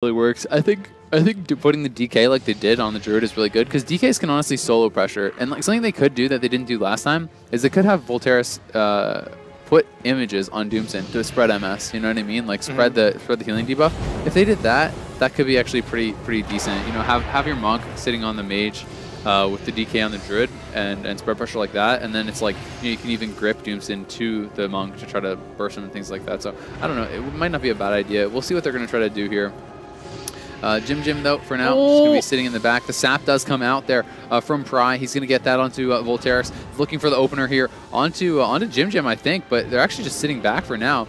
really works. I think putting the DK like they did on the Druid is really good because DKs can honestly solo pressure. And like something they could do that they didn't do last time is they could have Volteris put images on Doomson to spread MS. You know what I mean? Like spread the healing debuff. If they did that, that could be actually pretty decent. You know, have your monk sitting on the mage with the DK on the Druid and spread pressure like that, and then it's like you can even grip Doomson to the monk to try to burst him and things like that. So I don't know, it might not be a bad idea. We'll see what they're going to try to do here. Jim though, for now, is going to be sitting in the back. The sap does come out there from Pry. He's going to get that onto Volteris. Looking for the opener here onto Jim, I think, but they're actually just sitting back for now.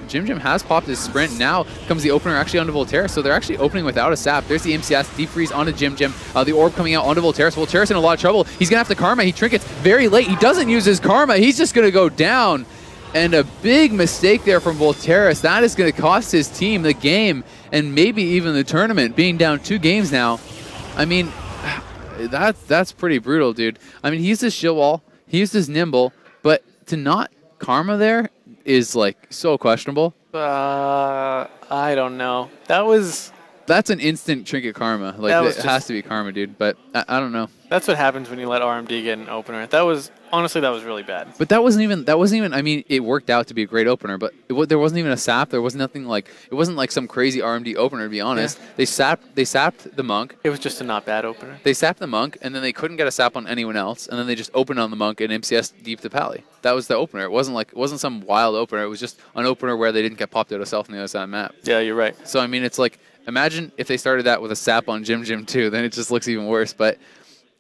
Jim has popped his sprint. Now comes the opener actually onto Volteris, so they're actually opening without a sap. There's the MCS, deep freeze onto Jim. The orb coming out onto Volteris. Volteris in a lot of trouble. He's going to have to Karma. He trinkets very late. He doesn't use his Karma. He's just going to go down. And a big mistake there from Volteris. That is going to cost his team the game and maybe even the tournament, being down 2 games now. I mean, that's pretty brutal, dude. I mean, he's this shield wall. He uses nimble, but to not Karma there is like so questionable. I don't know. That's an instant trinket Karma. Like it has to be Karma, dude. But I don't know. That's what happens when you let RMD get an opener. Honestly, that was really bad. But that wasn't even. I mean, it worked out to be a great opener, but there wasn't even a sap. There was nothing like. It wasn't like some crazy RMD opener, to be honest. Yeah. They sapped the monk. It was just a not bad opener. They sapped the monk, and then they couldn't get a sap on anyone else, and then they just opened on the monk and MCS deep to Pally. That was the opener. It wasn't some wild opener. It was just an opener where they didn't get popped out of self on the other side of the map. Yeah, you're right. So I mean, it's like imagine if they started that with a sap on Jim too. Then it just looks even worse. But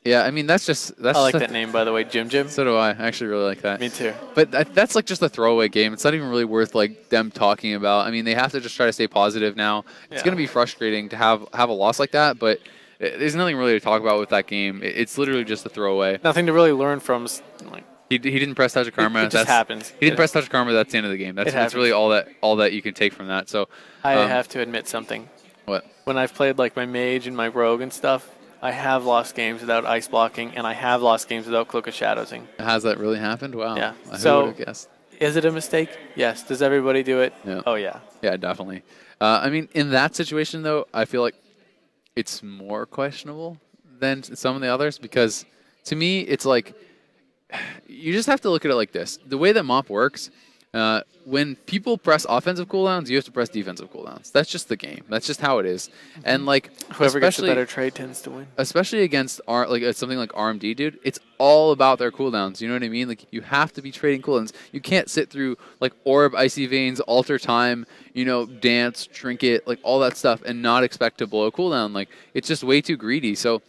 yeah, I mean, that's I like that name, by the way, Jim. So do I. I actually really like that. Me too. But that's like just a throwaway game. It's not even really worth like them talking about. I mean, they have to just try to stay positive now. It's going to be frustrating to have a loss like that, but there's nothing really to talk about with that game. It's literally just a throwaway. Nothing to really learn from. Like he didn't press touch of Karma. It just happens. He didn't press touch of Karma. That's the end of the game. That's really all that you can take from that. So I have to admit something. What? When I've played like my mage and my rogue and stuff, I have lost games without ice blocking, and I have lost games without cloak of shadowsing. Has that really happened? Wow. Yeah. Who would have guessed? Is it a mistake? Yes. Does everybody do it? Yeah. Oh, yeah. Yeah, definitely. I mean, in that situation, though, I feel like it's more questionable than some of the others because, to me, it's like you just have to look at it like this. The way that MoP works, when people press offensive cooldowns, you have to press defensive cooldowns. That's just the game. That's just how it is. And like whoever gets the better trade tends to win. Especially against something like RMD, dude. It's all about their cooldowns. You know what I mean? Like you have to be trading cooldowns. You can't sit through like Orb, Icy Veins, Alter Time, you know, Dance, Trinket, like all that stuff, and not expect to blow a cooldown. Like it's just way too greedy. So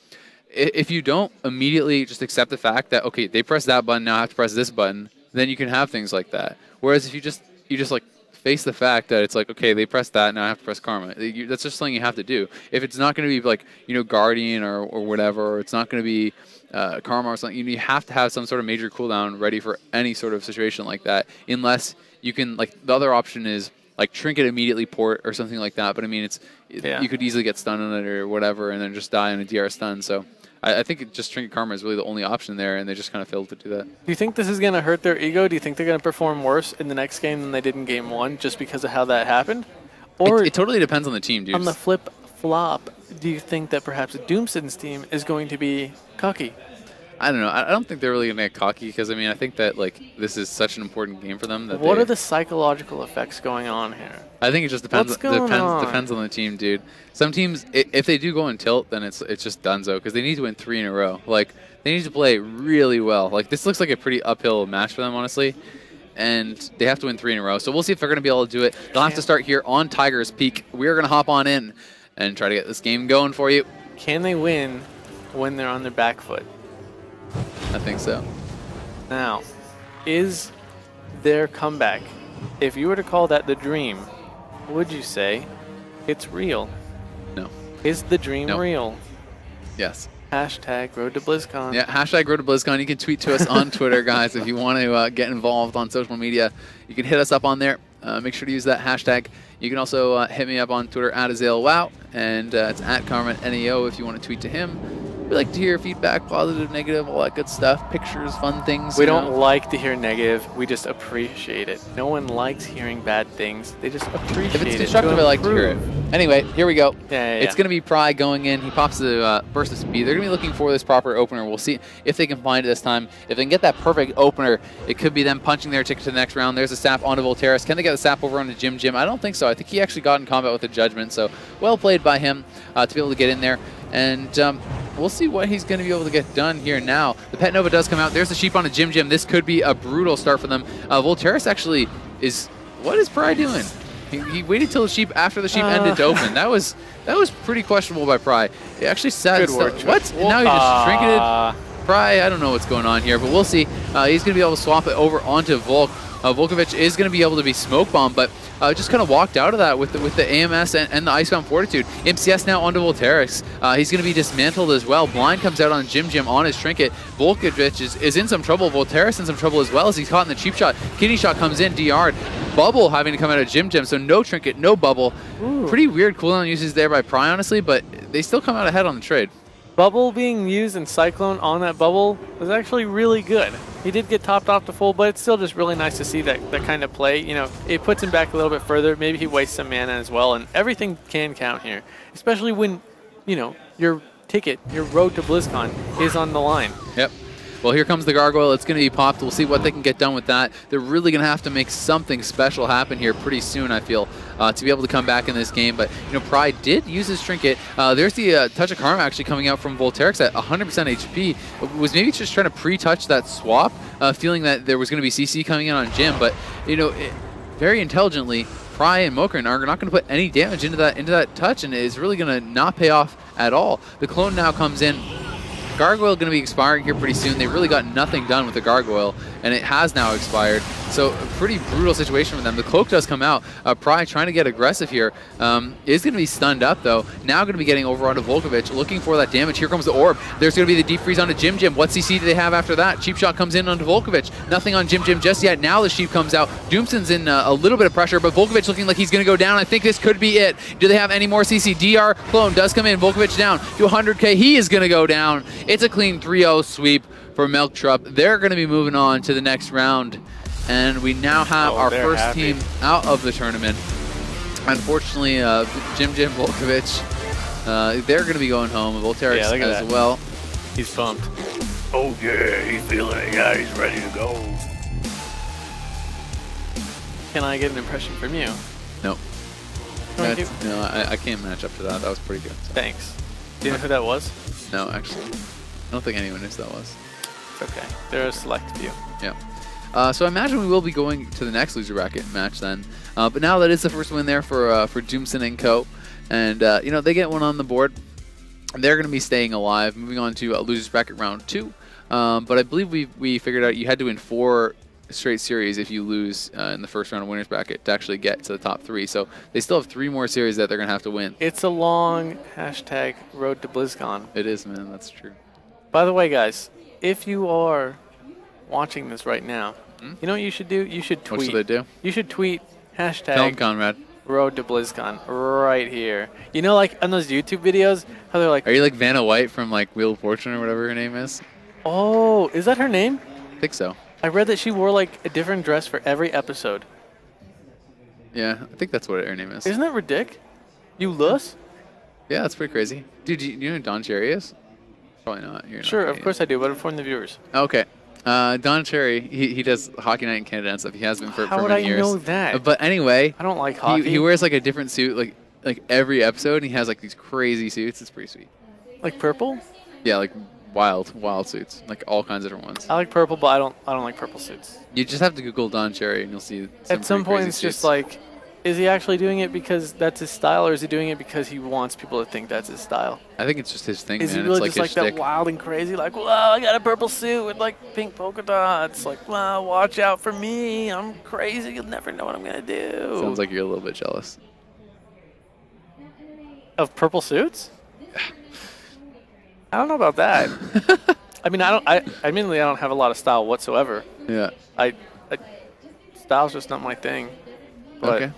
if you don't immediately just accept the fact that okay, they press that button, now I have to press this button, then you can have things like that. Whereas if you just like face the fact that it's like, okay, they pressed that, now I have to press Karma. That's just something you have to do. If it's not going to be like, you know, Guardian or whatever, or it's not going to be Karma or something, you have to have some sort of major cooldown ready for any sort of situation like that. Unless you can, like, the other option is like Trinket immediately port or something like that. But I mean, you could easily get stunned on it or whatever, and then just die on a DR stun. So I think just Trinket Karma is really the only option there, and they just kind of failed to do that. Do you think this is going to hurt their ego? Do you think they're going to perform worse in the next game than they did in game 1 just because of how that happened? Or it totally depends on the team, dude. On the flip flop, do you think that perhaps Doomson's team is going to be cocky? I don't know. I don't think they're really going to get cocky because, I mean, I think that, like, this is such an important game for them. That what are the psychological effects going on here? I think it just depends. Depends on the team, dude. Some teams, if they do go in tilt, then it's just donezo because they need to win 3 in a row. Like, they need to play really well. Like, this looks like a pretty uphill match for them, honestly. And they have to win 3 in a row. So we'll see if they're going to be able to do it. They'll have to start here on Tiger's Peak. We're going to hop on in and try to get this game going for you. Can they win when they're on their back foot? I think so. Now, is their comeback, if you were to call that the dream, would you say it's real? No. Is the dream real? Yes. Hashtag Road to BlizzCon. Yeah, hashtag Road to BlizzCon. You can tweet to us on Twitter, guys, if you want to get involved on social media. You can hit us up on there. Make sure to use that hashtag. You can also hit me up on Twitter @AzaleWow, and it's @CarmenNEO if you want to tweet to him. We like to hear feedback, positive, negative, all that good stuff, pictures, fun things. We don't like to hear negative. We just appreciate it. No one likes hearing bad things. They just appreciate it. If it's constructive, I like to hear it. Anyway, here we go. Yeah. It's going to be Pry going in. He pops the burst of speed. They're going to be looking for this proper opener. We'll see if they can find it this time. If they can get that perfect opener, it could be them punching their ticket to the next round. There's a sap onto Voltaris. Can they get the sap over onto Jim? I don't think so. I think he actually got in combat with the Judgment, so well played by him to be able to get in there. And we'll see what he's going to be able to get done here now. The Pet Nova does come out. There's the sheep on a Jim. This could be a brutal start for them. Voltaris actually is... What is Pry doing? He waited till the sheep after the sheep ended to open. That was pretty questionable by Pry. He actually sat. Good work. What? And now he just trinketed. Pry, I don't know what's going on here, but we'll see. He's going to be able to swap it over onto Volk. Volkovich is going to be able to be smoke bomb, but just kind of walked out of that with the AMS and the Icebound Fortitude. MCS now onto Voltaris. He's going to be dismantled as well. Blind comes out on Jim on his trinket. Volkovich is in some trouble. Voltaris in some trouble as well as he's caught in the cheap shot. Kidney shot comes in, DR'd. Bubble having to come out of Jim, so no trinket, no bubble. Ooh. Pretty weird cooldown uses there by Pry, honestly, but they still come out ahead on the trade. Bubble being used in Cyclone on that bubble was actually really good. He did get topped off to full, but it's still just really nice to see that kind of play. You know, it puts him back a little bit further. Maybe he wastes some mana as well, and everything can count here, especially when, you know, your ticket, your road to BlizzCon is on the line. Yep. Well, here comes the Gargoyle. It's going to be popped. We'll see what they can get done with that. They're really going to have to make something special happen here pretty soon, I feel, to be able to come back in this game. But, you know, Pry did use his trinket. There's the Touch of Karma actually coming out from Voltairix at 100% HP. Was maybe just trying to pre-touch that swap, feeling that there was going to be CC coming in on Jim. But, you know, very intelligently, Pry and Mokrin are not going to put any damage into that touch, and it's really going to not pay off at all. The clone now comes in. Gargoyle going to be expiring here pretty soon. They really got nothing done with the Gargoyle, and it has now expired. So a pretty brutal situation for them. The Cloak does come out. Pry trying to get aggressive here. Is going to be stunned up, though. Now going to be getting over onto Volkovich, looking for that damage. Here comes the Orb. There's going to be the Deep Freeze onto Jim. What CC do they have after that? Cheap Shot comes in onto Volkovich. Nothing on Jim just yet. Now the Sheep comes out. Doomson's in a little bit of pressure, but Volkovich looking like he's going to go down. I think this could be it. Do they have any more CC? DR Clone does come in. Volkovich down to 100k. He is going to go down. It's a clean 3-0 sweep for Melk Trupp. They're going to be moving on to the next round. And we now have our first team out of the tournament. Unfortunately, Jim Volkovich, they're going to be going home. Voltairix as well. He's pumped. Oh yeah, he's feeling it. Yeah, he's ready to go. Can I get an impression from you? No. No, I can't match up to that. That was pretty good. So. Thanks. Do you know who that was? No, actually. I don't think anyone knows who that was. It's okay. There are a select few. Yeah. So I imagine we will be going to the next loser bracket match then. But now that is the first win there for Doomson and Co. And, you know, they get one on the board. They're going to be staying alive. Moving on to losers bracket round 2. But I believe we figured out you had to win 4 straight series if you lose in the first round of winners bracket to actually get to the top 3. So they still have 3 more series that they're going to have to win. It's a long hashtag road to BlizzCon. It is, man. That's true. By the way, guys, if you are watching this right now, you know what you should do? You should tweet. What should they do? You should tweet hashtag Film Conrad. road to BlizzCon right here. You know, like on those YouTube videos, how they're like... Are you like Vanna White from like Wheel of Fortune or whatever her name is? Oh, is that her name? I think so. I read that she wore like a different dress for every episode. Yeah, I think that's what her name is. Isn't that ridiculous? You lose? Yeah, that's pretty crazy. Dude, you know who Don Cherry is? Probably not. You're sure, not of course I do, but inform the viewers. Okay. Don Cherry, he does Hockey Night in Canada and stuff. He has been for How would many I years. know that? But anyway, I don't like hockey. He wears like a different suit like every episode, and he has like these crazy suits. It's pretty sweet. Like purple? Yeah, like wild suits, like all kinds of different ones. I like purple, but I don't like purple suits. You just have to Google Don Cherry, and you'll see. At some point, it's just like, is he actually doing it because that's his style, or is he doing it because he wants people to think that's his style? I think it's just his thing. Is man. he really it's just like that wild and crazy, like, wow, I got a purple suit with like pink polka dots, like, wow, watch out for me, I'm crazy, you'll never know what I'm gonna do. Sounds like you're a little bit jealous. Of purple suits? I don't know about that. I mean, admittedly, I don't have a lot of style whatsoever. Yeah. Style's just not my thing. But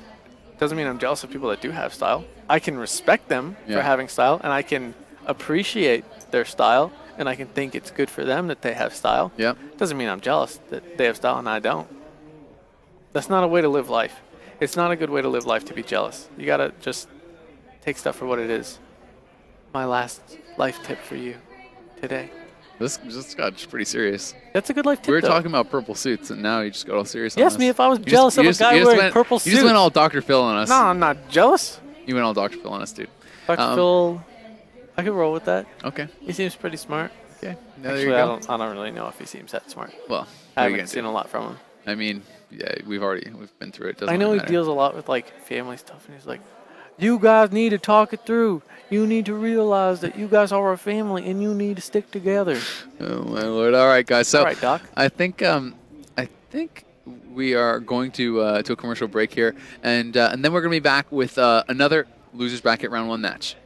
doesn't mean I'm jealous of people that do have style. I can respect them for having style, and I can appreciate their style, and I can think it's good for them that they have style. Yep. Doesn't mean I'm jealous that they have style and I don't. That's not a way to live life. It's not a good way to live life to be jealous. You gotta just take stuff for what it is. My last life tip for you today. This just got pretty serious. That's a good life tip. We were though. talking about purple suits, and now you just got all serious on Ask us. me if I was You jealous of a guy wearing went, purple You suit. just went all Dr. Phil on us. No, I'm not jealous. You went all Dr. Phil on us, dude. Dr. Phil, I could roll with that. Okay. He seems pretty smart. Okay. Now Actually, there you go. I don't really know if he seems that smart. Well, I haven't seen a lot from him. I mean, yeah, we've been through it. Doesn't I know really he matter. deals a lot with like family stuff, and he's like, "You guys need to talk it through. You need to realize that you guys are a family, and you need to stick together." Oh my lord! All right, guys. So All right, Doc. I think we are going to a commercial break here, and then we're going to be back with another losers bracket round 1 match.